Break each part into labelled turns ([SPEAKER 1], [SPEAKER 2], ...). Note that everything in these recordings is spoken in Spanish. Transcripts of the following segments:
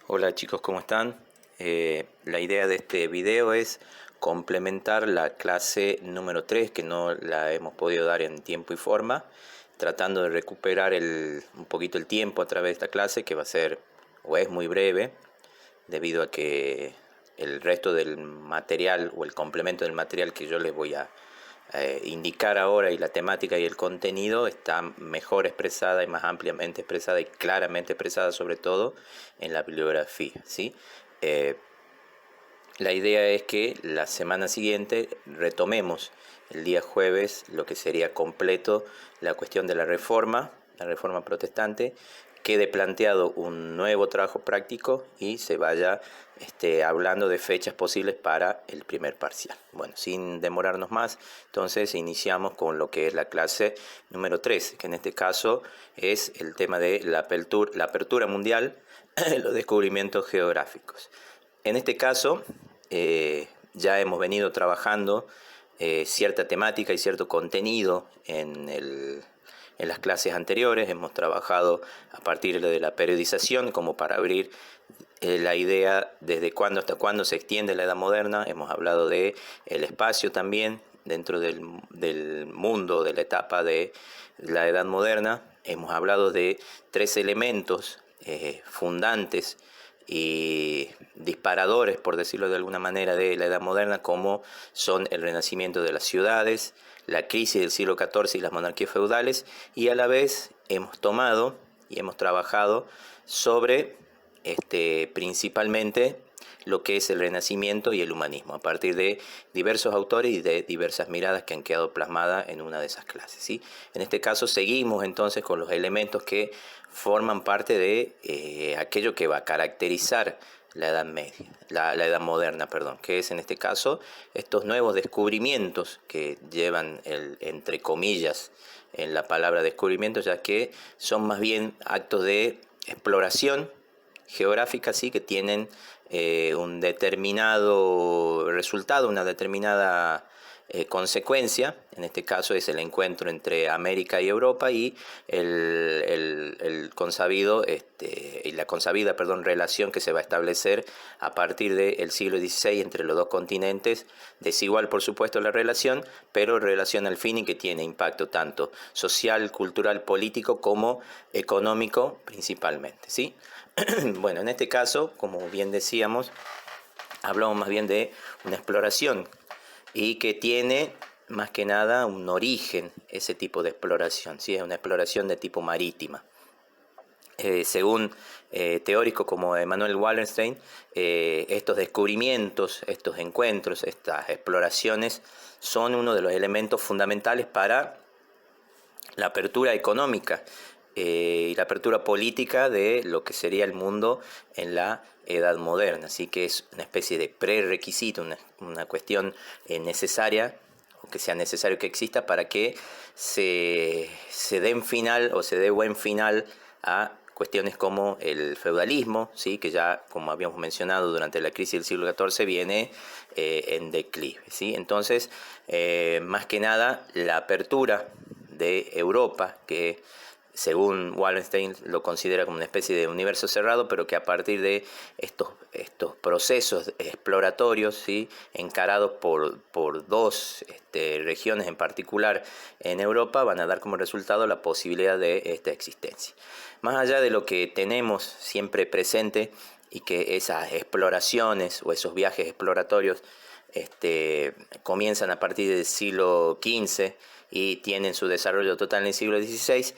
[SPEAKER 1] Hola chicos, ¿cómo están? La idea de este video es complementar la clase número 3 que no la hemos podido dar en tiempo y forma, tratando de recuperar un poquito el tiempo a través de esta clase que va a ser o es muy breve debido a que el resto del material o el complemento del material que yo les voy a indicar ahora y la temática y el contenido está mejor expresada y más ampliamente expresada y claramente expresada sobre todo en la bibliografía, ¿sí? Eh, la idea es que la semana siguiente retomemos el día jueves lo que sería completo la cuestión de la reforma protestante, quede planteado un nuevo trabajo práctico y se vaya hablando de fechas posibles para el primer parcial. Bueno, sin demorarnos más, entonces iniciamos con lo que es la clase número 3, que en este caso es el tema de la apertura mundial, los descubrimientos geográficos. En este caso, ya hemos venido trabajando cierta temática y cierto contenido en las clases anteriores. Hemos trabajado a partir de la periodización como para abrir la idea desde cuándo hasta cuándo se extiende la Edad Moderna. Hemos hablado de el espacio también dentro del mundo de la etapa de la Edad Moderna. Hemos hablado de tres elementos fundantes y disparadores, por decirlo de alguna manera, de la Edad Moderna, como son el renacimiento de las ciudades, la crisis del siglo XIV y las monarquías feudales, y a la vez hemos tomado y hemos trabajado sobre principalmente lo que es el Renacimiento y el humanismo, a partir de diversos autores y de diversas miradas que han quedado plasmadas en una de esas clases, ¿sí? En este caso seguimos entonces con los elementos que forman parte de aquello que va a caracterizar la Edad Media, la Edad Moderna, perdón, que es en este caso estos nuevos descubrimientos que llevan entre comillas en la palabra descubrimiento, ya que son más bien actos de exploración geográfica, sí, que tienen un determinado resultado, una determinada consecuencia. En este caso es el encuentro entre América y Europa y el consabido y la consabida, perdón, relación que se va a establecer a partir del siglo XVI entre los dos continentes. Desigual, por supuesto, la relación, pero relación al fin y que tiene impacto tanto social, cultural, político como económico principalmente, ¿sí? Bueno, en este caso, como bien decíamos, hablamos más bien de una exploración y que tiene más que nada un origen, ese tipo de exploración, ¿sí? Es una exploración de tipo marítima. Según teóricos como Emanuel Wallerstein, estos descubrimientos, estos encuentros, estas exploraciones son uno de los elementos fundamentales para la apertura económica y la apertura política de lo que sería el mundo en la Edad Moderna. Así que es una especie de prerequisito, una cuestión necesaria, o que sea necesario que exista para que se den final o se dé buen final a cuestiones como el feudalismo, ¿sí? Que ya, como habíamos mencionado, durante la crisis del siglo XIV viene en declive, ¿sí? Entonces, más que nada, la apertura de Europa, que según Wallenstein lo considera como una especie de universo cerrado, pero que a partir de estos procesos exploratorios, ¿sí? Encarados por dos regiones en particular en Europa, van a dar como resultado la posibilidad de esta existencia. Más allá de lo que tenemos siempre presente y que esas exploraciones o esos viajes exploratorios comienzan a partir del siglo XV y tienen su desarrollo total en el siglo XVI,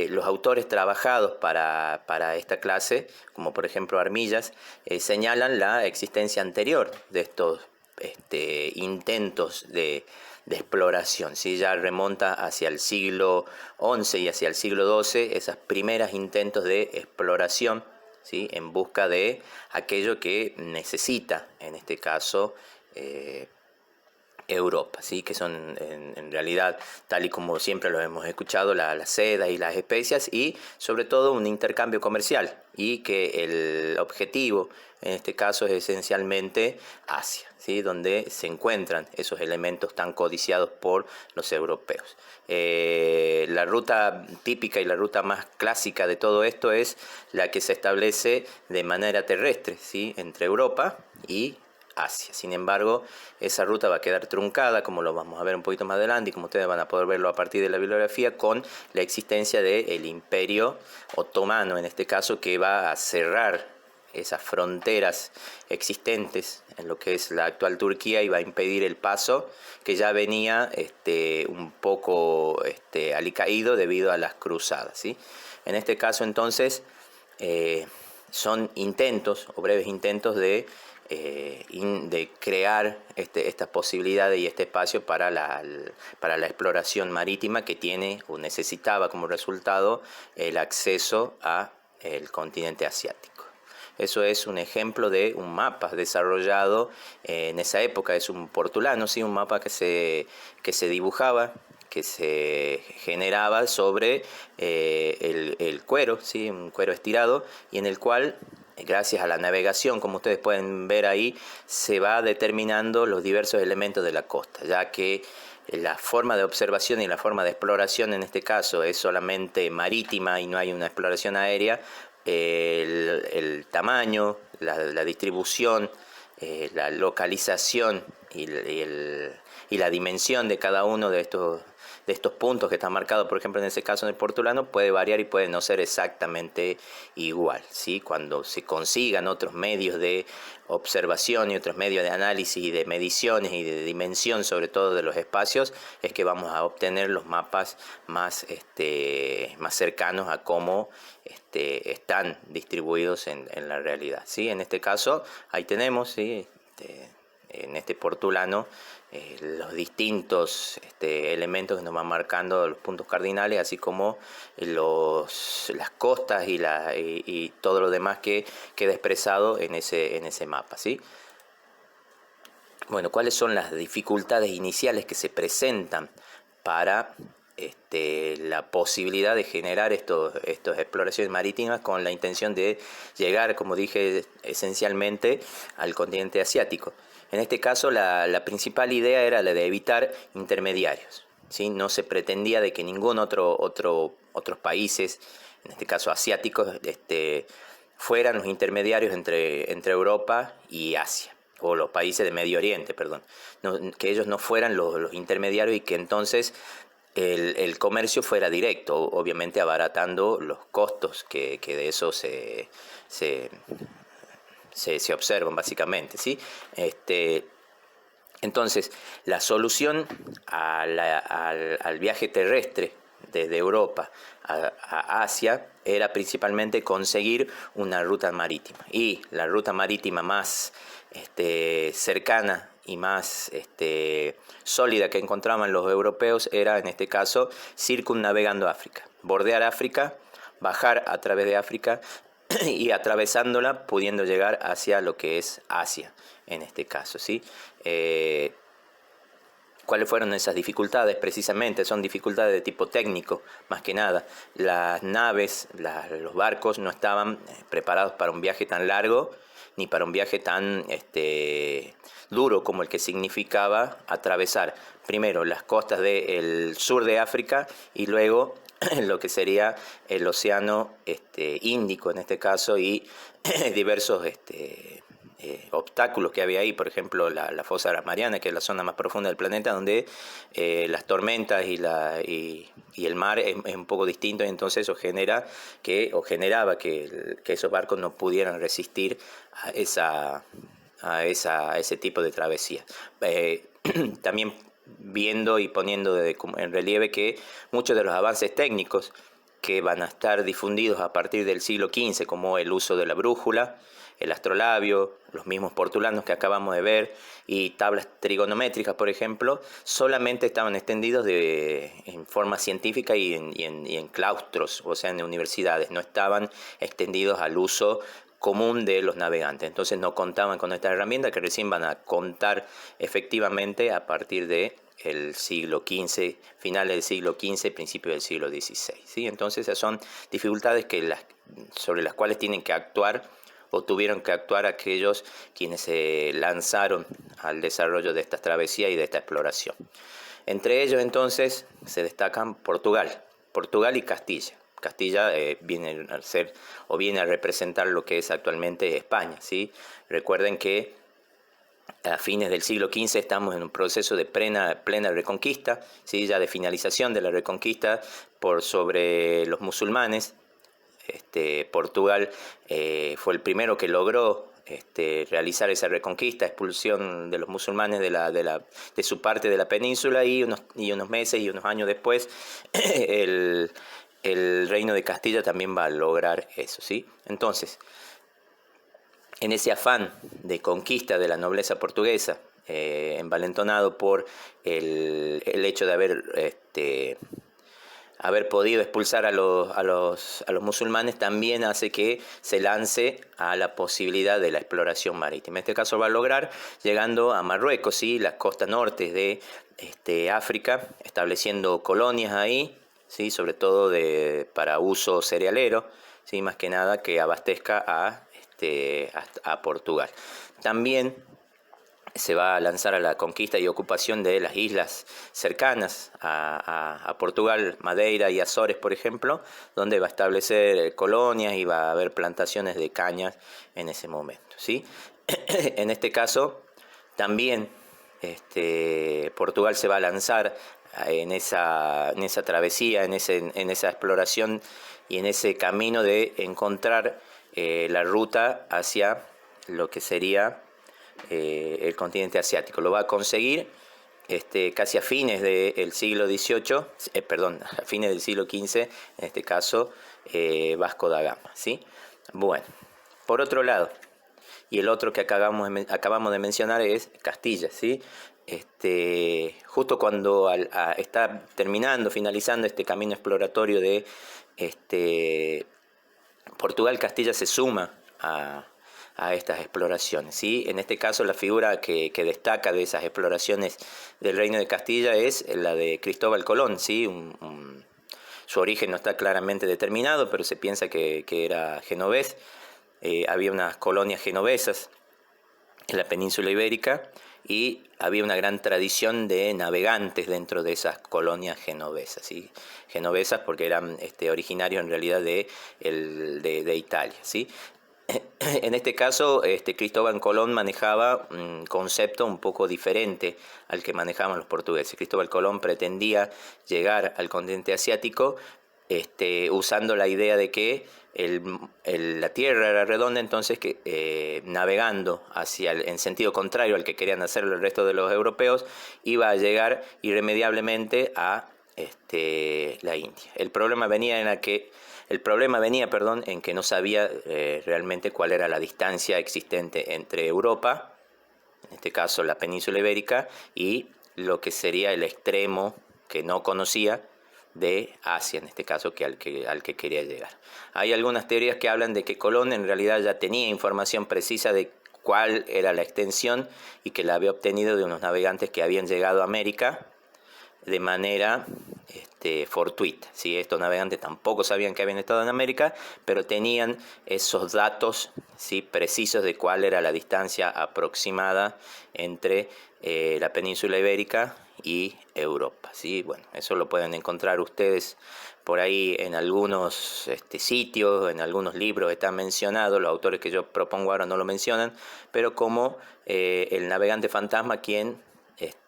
[SPEAKER 1] los autores trabajados para esta clase, como por ejemplo Armillas, señalan la existencia anterior de estos intentos de exploración, ¿sí? Ya remonta hacia el siglo XI y hacia el siglo XII esas primeras intentos de exploración, ¿sí? En busca de aquello que necesita, en este caso, Europa, ¿sí? Que son en realidad, tal y como siempre lo hemos escuchado, la seda y las especias, y sobre todo un intercambio comercial, y que el objetivo en este caso es esencialmente Asia, ¿sí? Donde se encuentran esos elementos tan codiciados por los europeos. La ruta típica y la ruta más clásica de todo esto es la que se establece de manera terrestre, ¿sí? Entre Europa y Asia. Sin embargo, esa ruta va a quedar truncada, como lo vamos a ver un poquito más adelante y como ustedes van a poder verlo a partir de la bibliografía, con la existencia del Imperio Otomano, en este caso, que va a cerrar esas fronteras existentes en lo que es la actual Turquía y va a impedir el paso que ya venía un poco alicaído debido a las cruzadas, ¿sí? En este caso, entonces, son intentos o breves intentos de crear esta posibilidad y este espacio para la exploración marítima que tiene o necesitaba como resultado el acceso a el continente asiático. Eso es un ejemplo de un mapa desarrollado en esa época, es un portulano, ¿sí? Un mapa que se dibujaba, que se generaba sobre el cuero, ¿sí? Un cuero estirado, y en el cual, gracias a la navegación, como ustedes pueden ver ahí, se va determinando los diversos elementos de la costa, ya que la forma de observación y la forma de exploración en este caso es solamente marítima y no hay una exploración aérea. El tamaño, la distribución, la localización y la dimensión de cada uno de estos puntos que están marcados, por ejemplo, en ese caso en el portulano, puede variar y puede no ser exactamente igual, ¿sí? Cuando se consigan otros medios de observación y otros medios de análisis y de mediciones y de dimensión, sobre todo de los espacios, es que vamos a obtener los mapas más cercanos a cómo están distribuidos en la realidad, ¿sí? En este caso, ahí tenemos, ¿sí? En este portulano, los distintos elementos que nos van marcando los puntos cardinales, así como las costas y todo lo demás que queda expresado en ese mapa, ¿sí? Bueno, ¿cuáles son las dificultades iniciales que se presentan para la posibilidad de generar estas exploraciones marítimas con la intención de llegar, como dije, esencialmente al continente asiático? En este caso, la principal idea era la de evitar intermediarios, ¿sí? No se pretendía de que ningún otros países, en este caso asiáticos, fueran los intermediarios entre Europa y Asia, o los países de Medio Oriente, perdón. No, que ellos no fueran los intermediarios y que entonces el comercio fuera directo, obviamente abaratando los costos que de eso se observan básicamente, ¿sí? Entonces, la solución al viaje terrestre desde Europa a Asia era principalmente conseguir una ruta marítima. Y la ruta marítima más cercana y más sólida que encontraban los europeos era, en este caso, circunnavegando África. Bordear África, bajar a través de África y atravesándola pudiendo llegar hacia lo que es Asia, en este caso, ¿sí? ¿Cuáles fueron esas dificultades? Precisamente son dificultades de tipo técnico, más que nada. Las naves, los barcos no estaban preparados para un viaje tan largo, ni para un viaje tan duro como el que significaba atravesar primero las costas del sur de África y luego lo que sería el océano Índico en este caso y diversos obstáculos que había ahí, por ejemplo la fosa de las Marianas, que es la zona más profunda del planeta, donde las tormentas y el mar es un poco distinto, y entonces eso generaba que esos barcos no pudieran resistir a ese tipo de travesía. También viendo y poniendo en relieve que muchos de los avances técnicos que van a estar difundidos a partir del siglo XV, como el uso de la brújula, el astrolabio, los mismos portulanos que acabamos de ver y tablas trigonométricas, por ejemplo, solamente estaban extendidos en forma científica y en claustros, o sea, en universidades, no estaban extendidos al uso común de los navegantes. Entonces no contaban con estas herramientas que recién van a contar efectivamente a partir de el siglo XV, finales del siglo XV, principios del siglo XVI, ¿sí? Entonces esas son dificultades sobre las cuales tienen que actuar o tuvieron que actuar aquellos quienes se lanzaron al desarrollo de esta travesía y de esta exploración. Entre ellos entonces se destacan Portugal y Castilla. Castilla viene a ser o viene a representar lo que es actualmente España, ¿sí? Recuerden que a fines del siglo XV estamos en un proceso de plena reconquista, ¿sí? Ya de finalización de la reconquista por sobre los musulmanes. Portugal fue el primero que logró realizar esa reconquista, expulsión de los musulmanes de su parte de la península, y unos meses y unos años después el reino de Castilla también va a lograr eso, ¿sí? Entonces, en ese afán de conquista de la nobleza portuguesa, envalentonado por el hecho de haber podido expulsar a los musulmanes, también hace que se lance a la posibilidad de la exploración marítima. En este caso va a lograr llegando a Marruecos, ¿sí? La costa norte de África, estableciendo colonias ahí, ¿sí? Sobre todo para uso cerealero, ¿sí? Más que nada que abastezca a Portugal. También se va a lanzar a la conquista y ocupación de las islas cercanas a Portugal, Madeira y Azores, por ejemplo, donde va a establecer colonias y va a haber plantaciones de cañas en ese momento, ¿sí? En este caso, también Portugal se va a lanzar en esa travesía, en esa exploración y en ese camino de encontrar la ruta hacia lo que sería el continente asiático. Lo va a conseguir casi a fines del siglo XVIII, a fines del siglo XV, en este caso Vasco da Gama, ¿sí? Bueno, por otro lado, y el otro que acabamos de mencionar es Castilla, ¿sí? Justo cuando está finalizando este camino exploratorio de Portugal, Castilla se suma a estas exploraciones, ¿sí? En este caso la figura que destaca de esas exploraciones del Reino de Castilla es la de Cristóbal Colón, ¿sí? Su origen no está claramente determinado, pero se piensa que era genovés. Había unas colonias genovesas en la península ibérica y había una gran tradición de navegantes dentro de esas colonias genovesas, ¿sí? Genovesas porque eran originarios en realidad de Italia, ¿sí? En este caso, Cristóbal Colón manejaba un concepto un poco diferente al que manejaban los portugueses. Cristóbal Colón pretendía llegar al continente asiático usando la idea de que la Tierra era redonda, entonces navegando en sentido contrario al que querían hacer el resto de los europeos, iba a llegar irremediablemente a la India. El problema venía en que no sabía realmente cuál era la distancia existente entre Europa, en este caso la península ibérica, y lo que sería el extremo que no conocía de Asia, en este caso al que quería llegar. Hay algunas teorías que hablan de que Colón en realidad ya tenía información precisa de cuál era la extensión y que la había obtenido de unos navegantes que habían llegado a América de manera fortuita, ¿sí? Estos navegantes tampoco sabían que habían estado en América, pero tenían esos datos, ¿sí?, precisos de cuál era la distancia aproximada entre la península ibérica y Europa, ¿sí? Bueno, eso lo pueden encontrar ustedes por ahí en algunos sitios, en algunos libros está mencionado. Los autores que yo propongo ahora no lo mencionan, pero como el navegante fantasma quien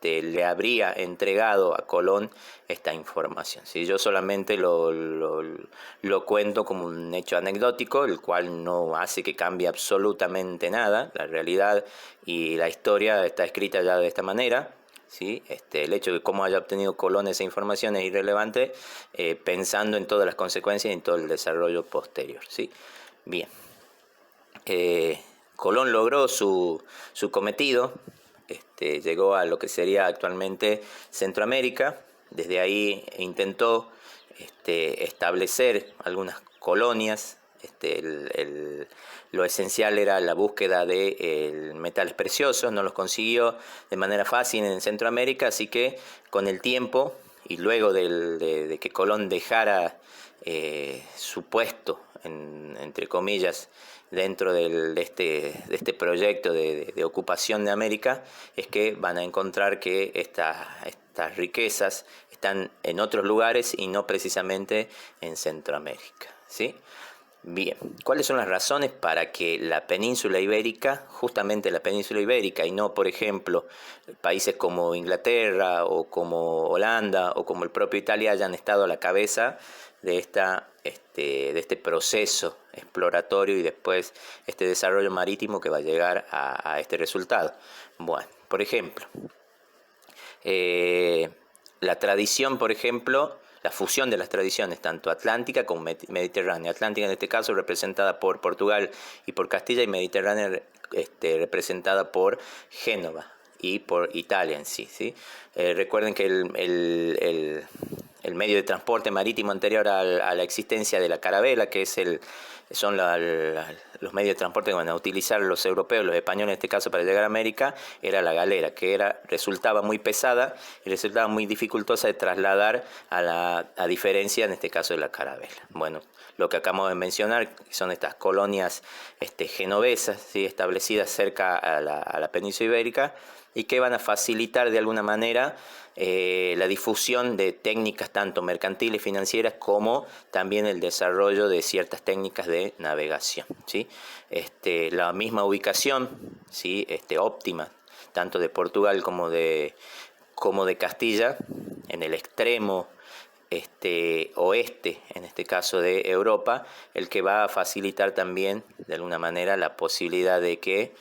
[SPEAKER 1] le habría entregado a Colón esta información, ¿sí? Yo solamente lo cuento como un hecho anecdótico, el cual no hace que cambie absolutamente nada. La realidad y la historia está escrita ya de esta manera, ¿sí? El hecho de cómo haya obtenido Colón esa información es irrelevante, pensando en todas las consecuencias y en todo el desarrollo posterior, ¿sí? Bien, Colón logró su cometido. Llegó a lo que sería actualmente Centroamérica. Desde ahí intentó establecer algunas colonias Lo esencial era la búsqueda de metales preciosos, no los consiguió de manera fácil en Centroamérica, así que con el tiempo y luego de que Colón dejara su puesto, entre comillas, dentro de este proyecto de ocupación de América, es que van a encontrar que estas riquezas están en otros lugares y no precisamente en Centroamérica, ¿sí? Bien, ¿cuáles son las razones para que la península ibérica, justamente la península ibérica, y no, por ejemplo, países como Inglaterra o como Holanda o como el propio Italia hayan estado a la cabeza de este proceso exploratorio y después este desarrollo marítimo que va a llegar a este resultado? Bueno, por ejemplo, la tradición, por ejemplo, la fusión de las tradiciones, tanto atlántica como mediterránea. Atlántica en este caso representada por Portugal y por Castilla, y mediterránea representada por Génova y por Italia en sí, ¿sí? Recuerden que el medio de transporte marítimo anterior a la existencia de la carabela, que es son los medios de transporte que van a utilizar los europeos, los españoles en este caso, para llegar a América, era la galera, que resultaba muy pesada y resultaba muy dificultosa de trasladar, a diferencia en este caso de la carabela. Bueno, lo que acabamos de mencionar son estas colonias genovesas, ¿sí?, establecidas cerca a la península ibérica, y que van a facilitar de alguna manera la difusión de técnicas tanto mercantiles, financieras, como también el desarrollo de ciertas técnicas de navegación, ¿sí? La misma ubicación, ¿sí?, óptima, tanto de Portugal como de Castilla, en el extremo oeste, en este caso de Europa, el que va a facilitar también de alguna manera la posibilidad de que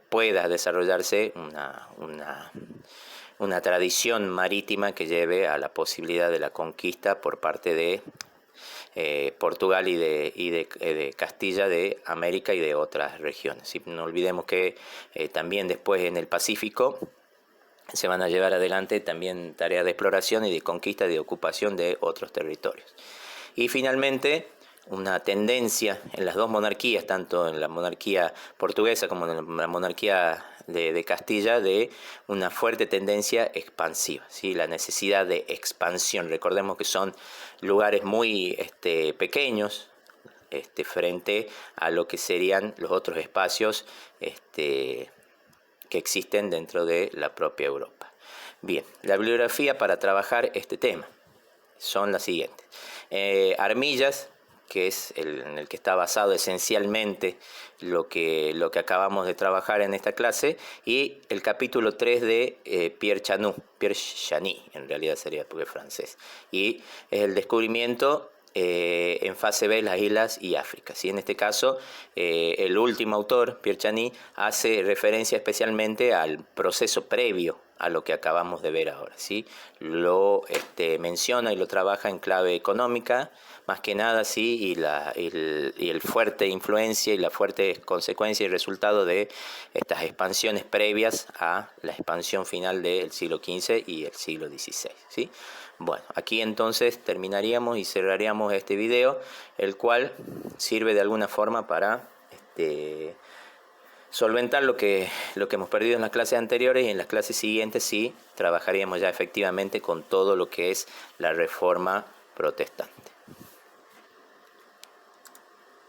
[SPEAKER 1] pueda desarrollarse una tradición marítima que lleve a la posibilidad de la conquista por parte de Portugal y de Castilla, de América y de otras regiones. ¿Sí? No olvidemos que también después en el Pacífico se van a llevar adelante también tareas de exploración y de conquista y de ocupación de otros territorios. Y finalmente, una tendencia en las dos monarquías, tanto en la monarquía portuguesa como en la monarquía de Castilla, de una fuerte tendencia expansiva, ¿sí? La necesidad de expansión. Recordemos que son lugares muy pequeños frente a lo que serían los otros espacios que existen dentro de la propia Europa. Bien, la bibliografía para trabajar este tema son las siguientes. Armillas, que es en el que está basado esencialmente lo que acabamos de trabajar en esta clase, y el capítulo 3 de Pierre Chany, en realidad sería porque es francés, y es el descubrimiento en fase B las islas y África, ¿sí? En este caso, el último autor, Pierre Chany, hace referencia especialmente al proceso previo a lo que acabamos de ver ahora, ¿sí? Lo menciona y lo trabaja en clave económica, más que nada, ¿sí? y el fuerte influencia y la fuerte consecuencia y resultado de estas expansiones previas a la expansión final del siglo XV y el siglo XVI, ¿sí? Bueno, aquí entonces terminaríamos y cerraríamos este video, el cual sirve de alguna forma para solventar lo que hemos perdido en las clases anteriores, y en las clases siguientes sí trabajaríamos ya efectivamente con todo lo que es la reforma protestante.